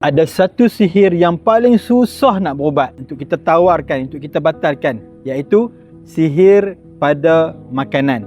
Ada satu sihir yang paling susah nak berubat untuk kita tawarkan, untuk kita batalkan, iaitu sihir pada makanan.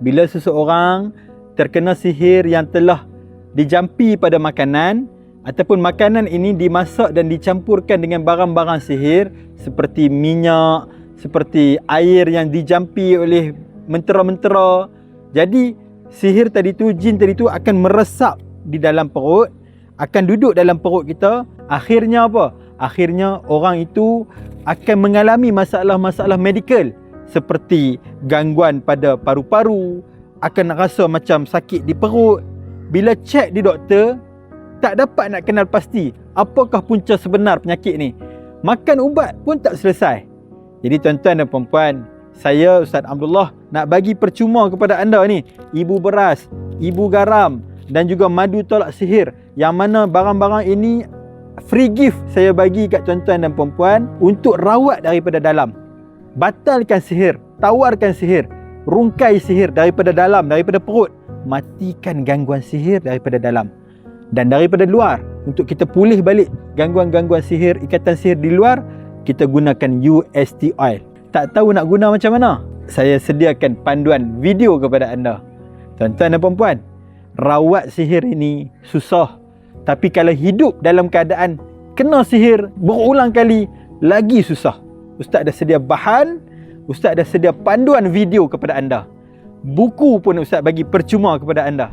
Bila seseorang terkena sihir yang telah dijampi pada makanan, ataupun makanan ini dimasak dan dicampurkan dengan barang-barang sihir seperti minyak, seperti air yang dijampi oleh mentera-mentera. Jadi sihir tadi tu, jin tadi tu akan meresap di dalam perut, akan duduk dalam perut kita. Akhirnya apa? Akhirnya orang itu akan mengalami masalah-masalah medikal seperti gangguan pada paru-paru, akan rasa macam sakit di perut. Bila cek di doktor, tak dapat nak kenal pasti apakah punca sebenar penyakit ni. Makan ubat pun tak selesai. Jadi tuan-tuan dan puan-puan, saya Ustaz Abdullah nak bagi percuma kepada anda ni ibu beras, ibu garam dan juga madu tolak sihir, yang mana barang-barang ini free gift saya bagi kat tuan-tuan dan puan-puan untuk rawat daripada dalam. Batalkan sihir, tawarkan sihir, rungkai sihir daripada dalam, daripada perut. Matikan gangguan sihir daripada dalam. Dan daripada luar, untuk kita pulih balik gangguan-gangguan sihir, ikatan sihir di luar, kita gunakan UST oil. Tak tahu nak guna macam mana? Saya sediakan panduan video kepada anda. Tuan-tuan dan puan-puan, rawat sihir ini susah. Tapi kalau hidup dalam keadaan kena sihir berulang kali, lagi susah. Ustaz dah sedia bahan, Ustaz dah sedia panduan video kepada anda. Buku pun Ustaz bagi percuma kepada anda.